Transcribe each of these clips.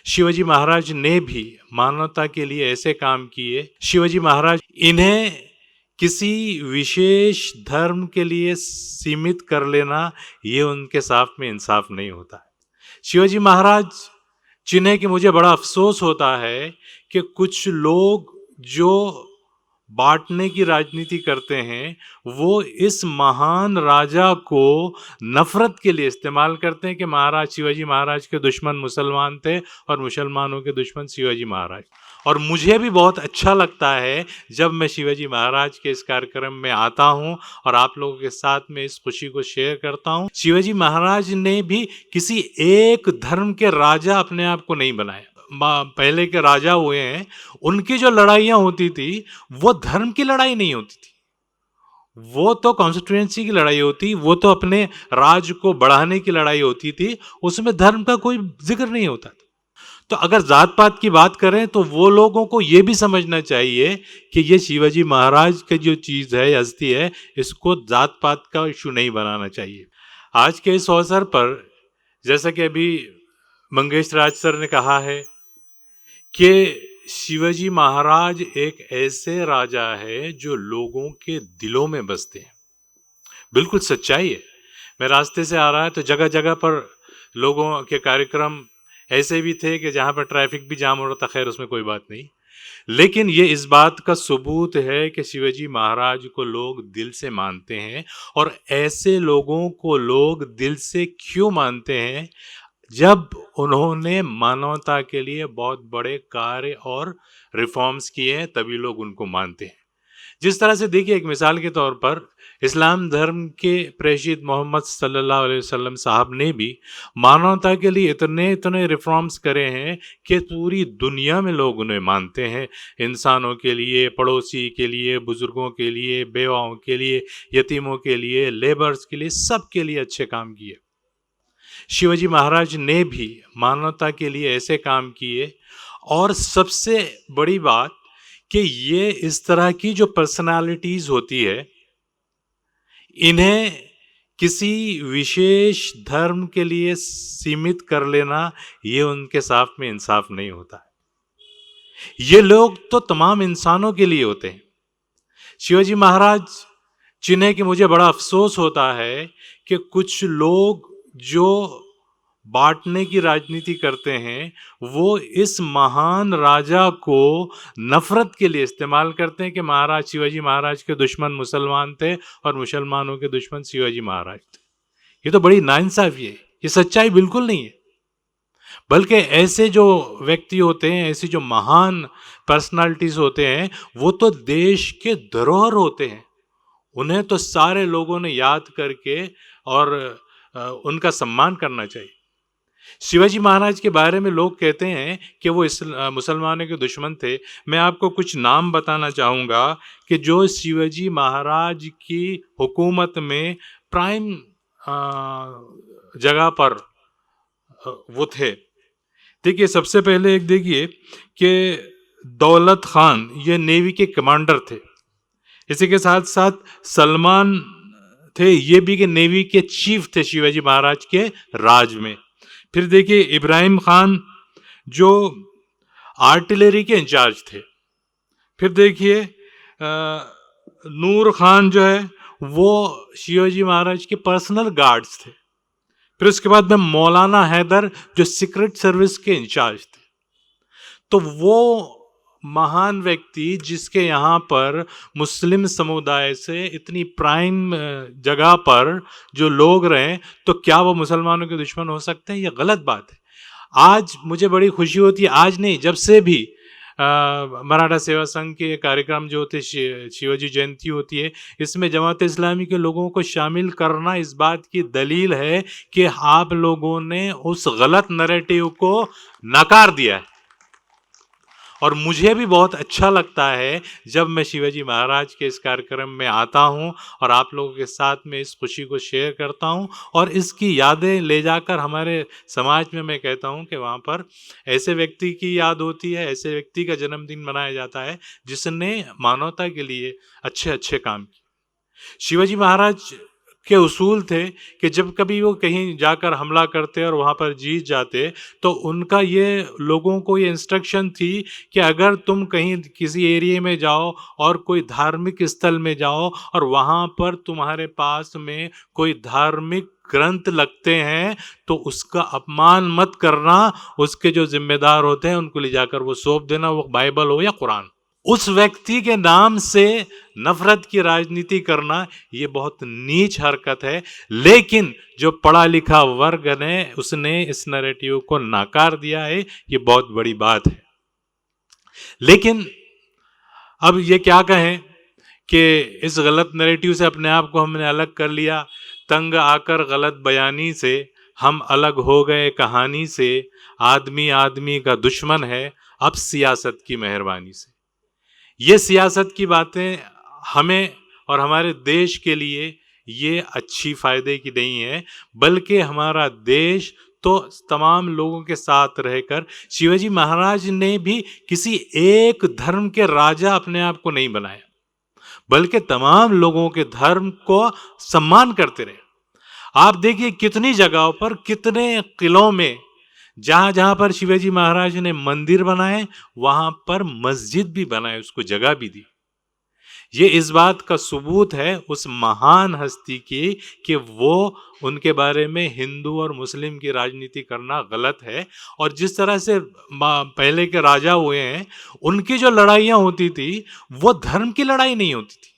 शिवाजी महाराज ने भी मानवता के लिए ऐसे काम किए। शिवाजी महाराज इन्हें किसी विशेष धर्म के लिए सीमित कर लेना ये उनके साथ में इंसाफ नहीं होता है। शिवाजी महाराज जिन्हें कि मुझे बड़ा अफसोस होता है कि कुछ लोग जो बांटने की राजनीति करते हैं वो इस महान राजा को नफरत के लिए इस्तेमाल करते हैं कि महाराज शिवाजी महाराज के दुश्मन मुसलमान थे और मुसलमानों के दुश्मन शिवाजी महाराज। और मुझे भी बहुत अच्छा लगता है जब मैं शिवाजी महाराज के इस कार्यक्रम में आता हूं और आप लोगों के साथ में इस खुशी को शेयर करता हूं। शिवाजी महाराज ने भी किसी एक धर्म के राजा अपने आप को नहीं बनाया। पहले के राजा हुए हैं, उनकी जो लड़ाइयां होती थी वो धर्म की लड़ाई नहीं होती थी, वो तो कॉन्स्टिट्यूएंसी की लड़ाई होती, वो तो अपने राज को बढ़ाने की लड़ाई होती थी, उसमें धर्म का कोई जिक्र नहीं होता था। तो अगर जात पात की बात करें तो वो लोगों को ये भी समझना चाहिए कि ये शिवाजी महाराज की जो चीज़ है, हस्ती है, इसको जात पात का इशू नहीं बनाना चाहिए। आज के इस अवसर पर जैसा कि अभी मंगेश राज सर ने कहा है कि शिवाजी महाराज एक ऐसे राजा है जो लोगों के दिलों में बसते हैं। बिल्कुल सच्चाई है। मैं रास्ते से आ रहा है तो जगह जगह पर लोगों के कार्यक्रम ऐसे भी थे कि जहाँ पर ट्रैफिक भी जाम हो रहा था, खैर उसमें कोई बात नहीं, लेकिन ये इस बात का सबूत है कि शिवाजी महाराज को लोग दिल से मानते हैं। और ऐसे लोगों को लोग दिल से क्यों मानते हैं? जब उन्होंने मानवता के लिए बहुत बड़े कार्य और रिफॉर्म्स किए हैं तभी लोग उनको मानते हैं। जिस तरह से देखिए, एक मिसाल के तौर पर इस्लाम धर्म के प्रेषित मोहम्मद सल्लल्लाहु अलैहि वसल्लम साहब ने भी मानवता के लिए इतने इतने रिफॉर्म्स करे हैं कि पूरी दुनिया में लोग उन्हें मानते हैं। इंसानों के लिए, पड़ोसी के लिए, बुजुर्गों के लिए, बेवाओं के लिए, यतीमों के लिए, लेबर्स के लिए, सब के लिए अच्छे काम किए। शिवाजी महाराज ने भी मानवता के लिए ऐसे काम किए। और सबसे बड़ी बात कि ये इस तरह की जो पर्सनालिटीज होती है, इन्हें किसी विशेष धर्म के लिए सीमित कर लेना ये उनके साथ में इंसाफ नहीं होता है। ये लोग तो तमाम इंसानों के लिए होते हैं। शिवाजी महाराज जिन्हें कि मुझे बड़ा अफसोस होता है कि कुछ लोग जो बांटने की राजनीति करते हैं वो इस महान राजा को नफरत के लिए इस्तेमाल करते हैं कि महाराज शिवाजी महाराज के दुश्मन मुसलमान थे और मुसलमानों के दुश्मन शिवाजी महाराज थे। ये तो बड़ी नाइंसाफी है, ये सच्चाई बिल्कुल नहीं है। बल्कि ऐसे जो व्यक्ति होते हैं, ऐसी जो महान पर्सनालिटीज होते हैं, वो तो देश के धरोहर होते हैं। उन्हें तो सारे लोगों ने याद करके और उनका सम्मान करना चाहिए। शिवाजी महाराज के बारे में लोग कहते हैं कि वो मुसलमानों के दुश्मन थे। मैं आपको कुछ नाम बताना चाहूँगा कि जो शिवाजी महाराज की हुकूमत में प्राइम जगह पर वो थे। देखिए, सबसे पहले एक देखिए कि दौलत खान, ये नेवी के कमांडर थे। इसी के साथ साथ सलमान थे, ये भी कि नेवी के चीफ थे शिवाजी महाराज के राज में। फिर देखिए इब्राहिम खान जो आर्टिलरी के इंचार्ज थे। फिर देखिए नूर खान जो है वो शिवाजी महाराज के पर्सनल गार्ड्स थे। फिर उसके बाद में मौलाना हैदर जो सीक्रेट सर्विस के इंचार्ज थे। तो वो महान व्यक्ति जिसके यहाँ पर मुस्लिम समुदाय से इतनी प्राइम जगह पर जो लोग रहे, तो क्या वो मुसलमानों के दुश्मन हो सकते हैं? ये गलत बात है। आज मुझे बड़ी खुशी होती है, आज नहीं, जब से भी मराठा सेवा संघ के कार्यक्रम जो होते, शिवाजी जयंती होती है, इसमें जमात इस्लामी के लोगों को शामिल करना इस बात की दलील है कि आप लोगों ने उस गलत नैरेटिव को नकार दिया है। और मुझे भी बहुत अच्छा लगता है जब मैं शिवाजी महाराज के इस कार्यक्रम में आता हूं और आप लोगों के साथ में इस खुशी को शेयर करता हूं और इसकी यादें ले जाकर हमारे समाज में मैं कहता हूं कि वहां पर ऐसे व्यक्ति की याद होती है, ऐसे व्यक्ति का जन्मदिन मनाया जाता है जिसने मानवता के लिए अच्छे अच्छे काम किए। शिवाजी महाराज के उसूल थे कि जब कभी वो कहीं जाकर हमला करते और वहाँ पर जीत जाते, तो उनका ये लोगों को ये इंस्ट्रक्शन थी कि अगर तुम कहीं किसी एरिया में जाओ और कोई धार्मिक स्थल में जाओ और वहाँ पर तुम्हारे पास में कोई धार्मिक ग्रंथ लगते हैं, तो उसका अपमान मत करना, उसके जो जिम्मेदार होते हैं उनको ले जाकर वो सौंप देना, वो बाइबल हो या कुरान। उस व्यक्ति के नाम से नफरत की राजनीति करना ये बहुत नीच हरकत है, लेकिन जो पढ़ा लिखा वर्ग ने उसने इस नैरेटिव को नाकार दिया है, ये बहुत बड़ी बात है। लेकिन अब ये क्या कहें कि इस गलत नैरेटिव से अपने आप को हमने अलग कर लिया, तंग आकर गलत बयानी से हम अलग हो गए कहानी से, आदमी आदमी का दुश्मन है अब सियासत की मेहरबानी से। ये सियासत की बातें हमें और हमारे देश के लिए ये अच्छी फायदे की नहीं है, बल्कि हमारा देश तो तमाम लोगों के साथ रहकर, शिवाजी महाराज ने भी किसी एक धर्म के राजा अपने आप को नहीं बनाया, बल्कि तमाम लोगों के धर्म को सम्मान करते रहे। आप देखिए कितनी जगहों पर, कितने किलों में जहां जहां पर शिवाजी महाराज ने मंदिर बनाए वहां पर मस्जिद भी बनाए, उसको जगह भी दी। ये इस बात का सबूत है उस महान हस्ती की कि वो उनके बारे में हिंदू और मुस्लिम की राजनीति करना गलत है। और जिस तरह से पहले के राजा हुए हैं, उनकी जो लड़ाइयाँ होती थी वो धर्म की लड़ाई नहीं होती थी,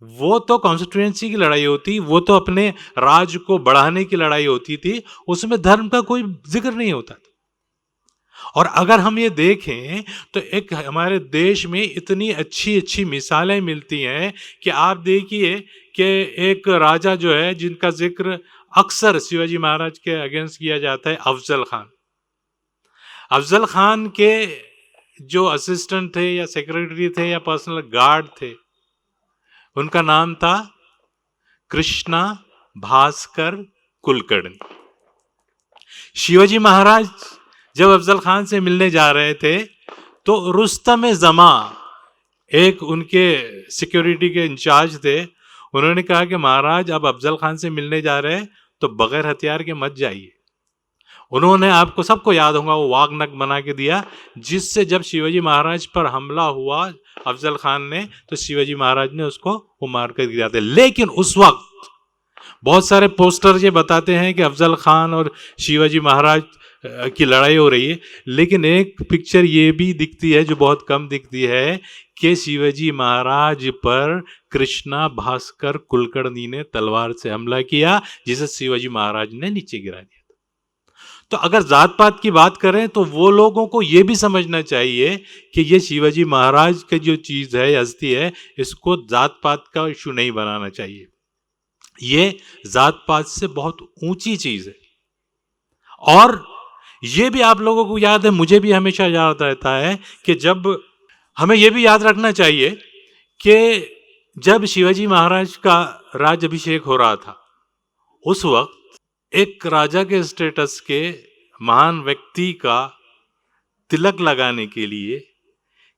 वो तो कॉन्स्टिट्यूएंसी की लड़ाई होती, वो तो अपने राज को बढ़ाने की लड़ाई होती थी, उसमें धर्म का कोई जिक्र नहीं होता था। और अगर हम ये देखें तो एक हमारे देश में इतनी अच्छी अच्छी मिसालें मिलती हैं कि आप देखिए कि एक राजा जो है जिनका जिक्र अक्सर शिवाजी महाराज के अगेंस्ट किया जाता है, अफजल खान। अफजल खान के जो असिस्टेंट थे या सेक्रेटरी थे या पर्सनल गार्ड थे, उनका नाम था कृष्णा भास्कर कुलकर्णी। शिवाजी महाराज जब अफजल खान से मिलने जा रहे थे तो रुस्तम जमा एक उनके सिक्योरिटी के इंचार्ज थे, उन्होंने कहा कि महाराज अब अफजल खान से मिलने जा रहे हैं तो बगैर हथियार के मत जाइए। उन्होंने, आपको सबको याद होगा, वो वाघनख बना के दिया, जिससे जब शिवाजी महाराज पर हमला हुआ अफजल खान ने तो शिवाजी महाराज ने उसको वो मार कर गिरा दिया। लेकिन उस वक्त बहुत सारे पोस्टर ये बताते हैं कि अफजल खान और शिवाजी महाराज की लड़ाई हो रही है, लेकिन एक पिक्चर ये भी दिखती है जो बहुत कम दिखती है कि शिवाजी महाराज पर कृष्णा भास्कर कुलकर्णी ने तलवार से हमला किया, जिसे शिवाजी महाराज ने नीचे गिरा दिया। तो अगर जात पात की बात करें तो वो लोगों को ये भी समझना चाहिए कि ये शिवाजी महाराज की जो चीज है, हस्ती है, इसको जात पात का इशू नहीं बनाना चाहिए। ये जात पात से बहुत ऊंची चीज है। और ये भी आप लोगों को याद है, मुझे भी हमेशा याद रहता है कि जब हमें ये भी याद रखना चाहिए कि जब शिवाजी महाराज का राज्याभिषेक हो रहा था, उस वक्त एक राजा के स्टेटस के महान व्यक्ति का तिलक लगाने के लिए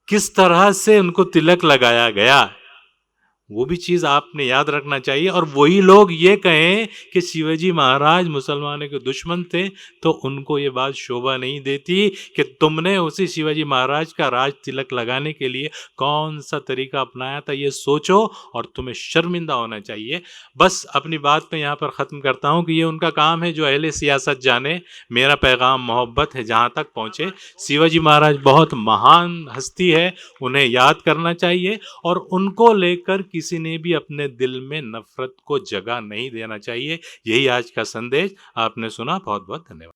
किस तरह से उनको तिलक लगाया गया, वो भी चीज आपने याद रखना चाहिए। और वही लोग ये कहें कि शिवाजी महाराज मुसलमानों के दुश्मन थे, तो उनको ये बात शोभा नहीं देती कि तुमने उसी शिवाजी महाराज का राज तिलक लगाने के लिए कौन सा तरीका अपनाया था। ये सोचो और तुम्हें शर्मिंदा होना चाहिए। बस अपनी बात पे यहाँ पर ख़त्म करता हूँ कि ये उनका काम है जो अहले सियासत जाने। मेरा पैगाम मोहब्बत है जहाँ तक पहुँचे। शिवाजी महाराज बहुत महान हस्ती है, उन्हें याद करना चाहिए और उनको लेकर किसी ने भी अपने दिल में नफरत को जगह नहीं देना चाहिए। यही आज का संदेश। आपने सुना, बहुत बहुत धन्यवाद।